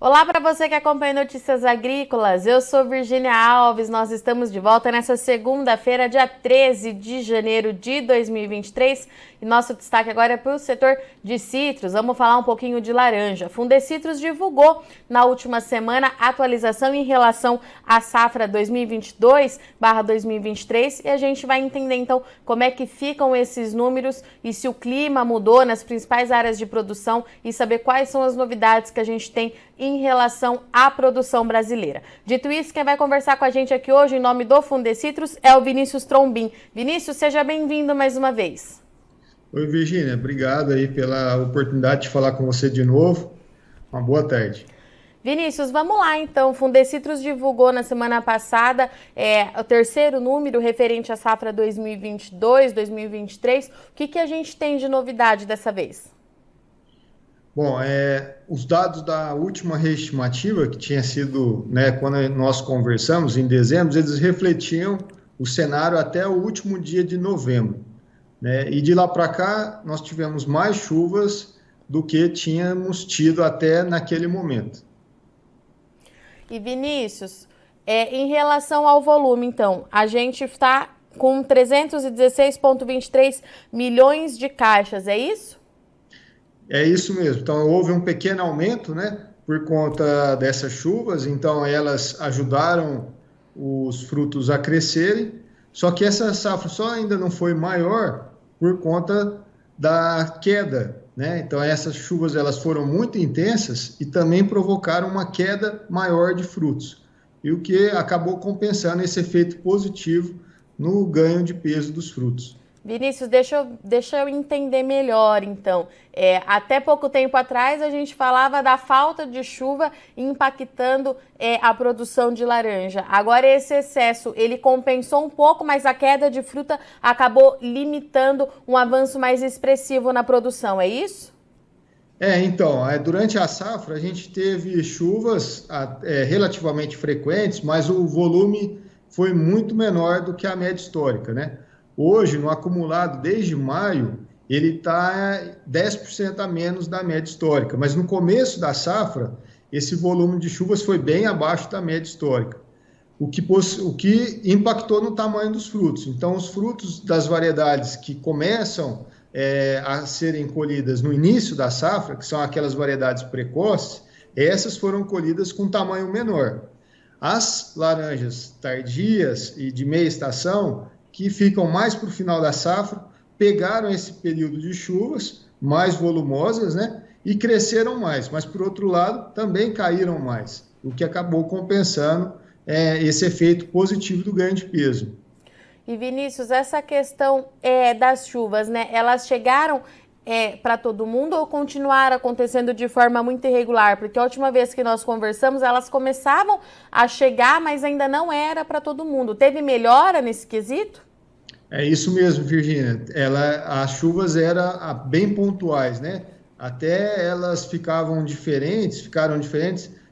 Olá para você que acompanha Notícias Agrícolas, eu sou Virgínia Alves, nós estamos de volta nessa segunda-feira, dia 13 de janeiro de 2023 e nosso destaque agora é para o setor de citros. Vamos falar um pouquinho de laranja. A Fundecitrus divulgou na última semana a atualização em relação à safra 2022/2023 e a gente vai entender então como é que ficam esses números e se o clima mudou nas principais áreas de produção e saber quais são as novidades que a gente tem em relação à produção brasileira. Dito isso, quem vai conversar com a gente aqui hoje, em nome do Fundecitrus, é o Vinícius Trombin. Vinícius, seja bem-vindo mais uma vez. Oi, Virgínia, obrigado aí pela oportunidade de falar com você de novo. Uma boa tarde. Vinícius, vamos lá então. O Fundecitrus divulgou na semana passada o terceiro número referente à safra 2022/2023. O que a gente tem de novidade dessa vez? Bom, os dados da última reestimativa, que tinha sido, quando nós conversamos em dezembro, eles refletiam o cenário até o último dia de novembro. E de lá para cá, nós tivemos mais chuvas do que tínhamos tido até naquele momento. E Vinícius, em relação ao volume, então, a gente está com 316,23 milhões de caixas, é isso? É isso mesmo. Então, houve um pequeno aumento, por conta dessas chuvas. Então, elas ajudaram os frutos a crescerem. Só que essa safra só ainda não foi maior por conta da queda, Então, essas chuvas elas foram muito intensas e também provocaram uma queda maior de frutos. E o que acabou compensando esse efeito positivo no ganho de peso dos frutos. Vinícius, deixa eu entender melhor, então. Até pouco tempo atrás, a gente falava da falta de chuva impactando a produção de laranja. Agora, esse excesso, ele compensou um pouco, mas a queda de fruta acabou limitando um avanço mais expressivo na produção, é isso? Então, durante a safra, a gente teve chuvas relativamente frequentes, mas o volume foi muito menor do que a média histórica, Hoje, no acumulado desde maio, ele está 10% a menos da média histórica, mas no começo da safra, esse volume de chuvas foi bem abaixo da média histórica, o que impactou no tamanho dos frutos. Então, os frutos das variedades que começam a serem colhidas no início da safra, que são aquelas variedades precoces, essas foram colhidas com tamanho menor. As laranjas tardias e de meia estação, que ficam mais para o final da safra, pegaram esse período de chuvas mais volumosas, e cresceram mais, mas por outro lado também caíram mais, o que acabou compensando esse efeito positivo do ganho de peso. E Vinícius, essa questão das chuvas, elas chegaram para todo mundo ou continuaram acontecendo de forma muito irregular? Porque a última vez que nós conversamos, elas começavam a chegar, mas ainda não era para todo mundo. Teve melhora nesse quesito? É isso mesmo, Virgínia. As chuvas eram bem pontuais, Até elas ficaram diferentes,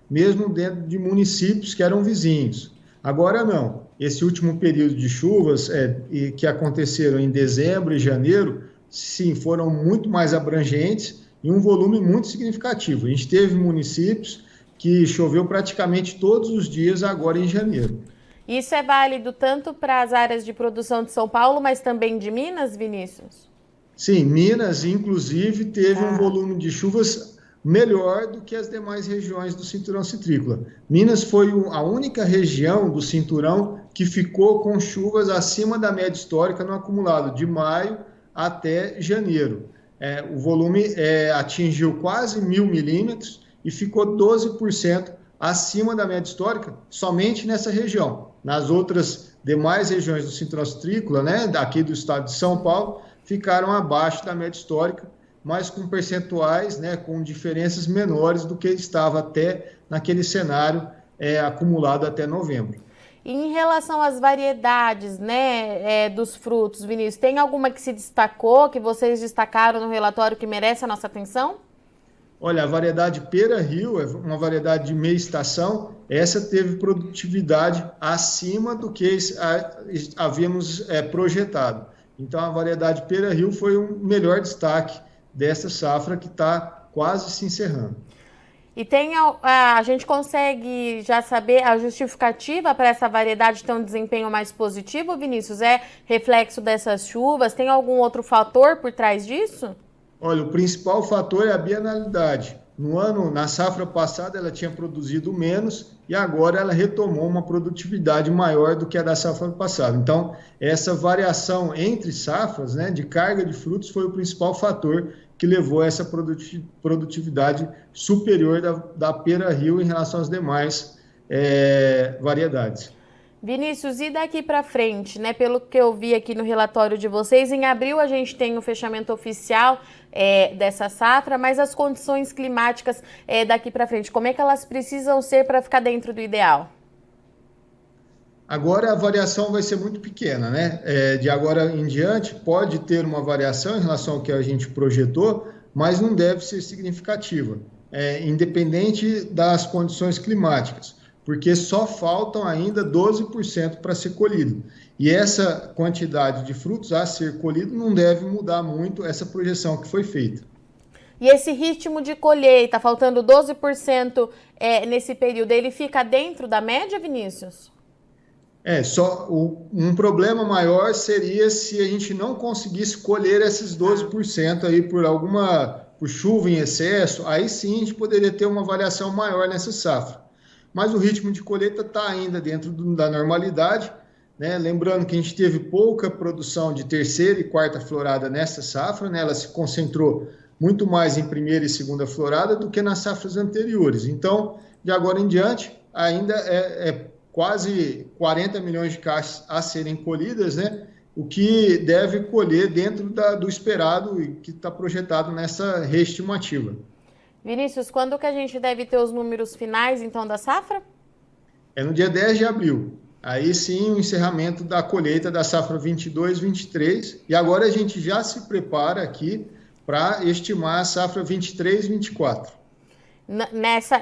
mesmo dentro de municípios que eram vizinhos. Agora não. Esse último período de chuvas que aconteceram em dezembro e janeiro, sim, foram muito mais abrangentes e um volume muito significativo. A gente teve municípios que choveu praticamente todos os dias agora em janeiro. Isso é válido tanto para as áreas de produção de São Paulo, mas também de Minas, Vinícius? Sim, Minas, inclusive, teve um volume de chuvas melhor do que as demais regiões do cinturão citrícola. Minas foi a única região do cinturão que ficou com chuvas acima da média histórica no acumulado de maio até janeiro. O volume atingiu quase 1.000 milímetros e ficou 12% acima da média histórica somente nessa região. Nas outras demais regiões do cinturão citrícola, daqui do estado de São Paulo, ficaram abaixo da média histórica, mas com percentuais, com diferenças menores do que estava até naquele cenário acumulado até novembro. E em relação às variedades, dos frutos, Vinícius, tem alguma que se destacou, que vocês destacaram no relatório que merece a nossa atenção? Olha, a variedade Pera Rio é uma variedade de meia estação. Essa teve produtividade acima do que havíamos projetado. Então, a variedade Pera Rio foi o melhor destaque dessa safra que está quase se encerrando. E a gente consegue já saber a justificativa para essa variedade ter um desempenho mais positivo, Vinícius? É reflexo dessas chuvas? Tem algum outro fator por trás disso? Olha, o principal fator é a bienalidade. Na safra passada, ela tinha produzido menos e agora ela retomou uma produtividade maior do que a da safra passada. Então, essa variação entre safras, né, de carga de frutos foi o principal fator que levou a essa produtividade superior da Pera Rio em relação às demais variedades. Vinícius, e daqui para frente, né? Pelo que eu vi aqui no relatório de vocês, em abril a gente tem o fechamento oficial dessa safra, mas as condições climáticas daqui para frente, como é que elas precisam ser para ficar dentro do ideal? Agora a variação vai ser muito pequena, né? De agora em diante pode ter uma variação em relação ao que a gente projetou, mas não deve ser significativa, independente das condições climáticas, porque só faltam ainda 12% para ser colhido. E essa quantidade de frutos a ser colhido não deve mudar muito essa projeção que foi feita. E esse ritmo de colheita, faltando 12% nesse período, ele fica dentro da média, Vinícius? Um problema maior seria se a gente não conseguisse colher esses 12% aí por chuva em excesso, aí sim a gente poderia ter uma variação maior nessa safra. Mas o ritmo de colheita está ainda dentro da normalidade, né? Lembrando que a gente teve pouca produção de terceira e quarta florada nessa safra, né? Ela se concentrou muito mais em primeira e segunda florada do que nas safras anteriores. Então, de agora em diante, ainda quase 40 milhões de caixas a serem colhidas, né? O que deve colher dentro do esperado e que está projetado nessa reestimativa. Vinícius, quando que a gente deve ter os números finais, então, da safra? É no dia 10 de abril. Aí sim, o encerramento da colheita da safra 22-23. E agora a gente já se prepara aqui para estimar a safra 23-24.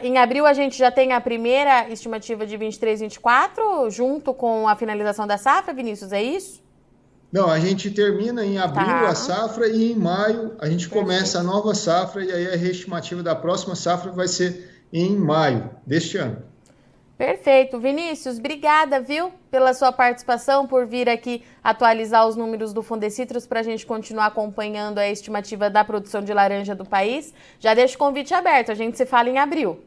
Em abril a gente já tem a primeira estimativa de 23-24, junto com a finalização da safra, Vinícius, é isso? Não, a gente termina em abril a safra e em maio a gente começa a nova safra e aí a reestimativa da próxima safra vai ser em maio deste ano. Perfeito. Vinícius, obrigada, viu, pela sua participação, por vir aqui atualizar os números do Fundecitrus para a gente continuar acompanhando a estimativa da produção de laranja do país. Já deixo o convite aberto, a gente se fala em abril.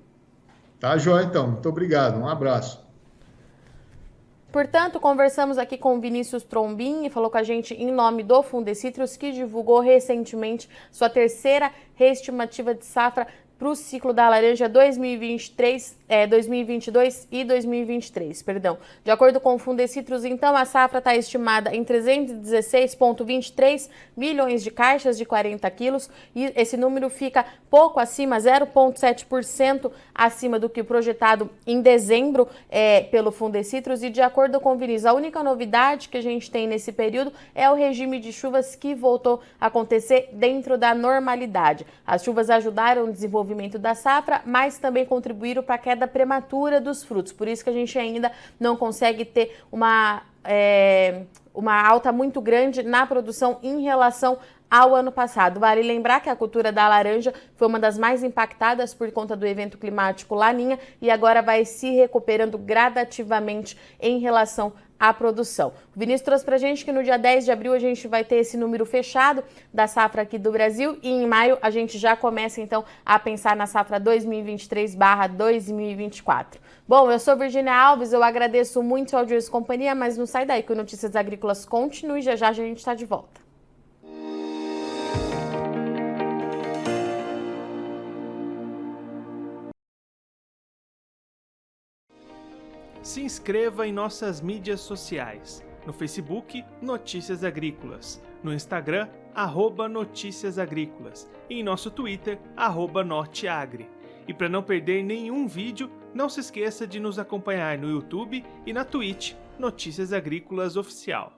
Tá, joia, então. Muito obrigado. Um abraço. Portanto, conversamos aqui com o Vinícius Trombin e falou com a gente em nome do Fundecitrus, que divulgou recentemente sua terceira reestimativa de safra para o ciclo da laranja 2022 e 2023, perdão. De acordo com o Fundecitrus, então, a safra está estimada em 316,23 milhões de caixas de 40 quilos e esse número fica pouco acima, 0,7% acima do que o projetado em dezembro pelo Fundecitrus. E de acordo com o Vinícius, a única novidade que a gente tem nesse período é o regime de chuvas que voltou a acontecer dentro da normalidade. As chuvas ajudaram o desenvolvimento da safra, mas também contribuíram para a queda prematura dos frutos. Por isso que a gente ainda não consegue ter uma alta muito grande na produção em relação ao ano passado. Vale lembrar que a cultura da laranja foi uma das mais impactadas por conta do evento climático Laninha e agora vai se recuperando gradativamente em relação à produção. O Vinícius trouxe pra gente que no dia 10 de abril a gente vai ter esse número fechado da safra aqui do Brasil e em maio a gente já começa então a pensar na safra 2023/2024. Bom, eu sou Virgínia Alves, eu agradeço muito ao Audiência e Companhia, mas não sai daí que o Notícias Agrícolas continue, já já a gente está de volta. Se inscreva em nossas mídias sociais. No Facebook, Notícias Agrícolas. No Instagram, @Notícias Agrícolas. E em nosso Twitter, @Norteagri. E para não perder nenhum vídeo, não se esqueça de nos acompanhar no YouTube e na Twitch, Notícias Agrícolas Oficial.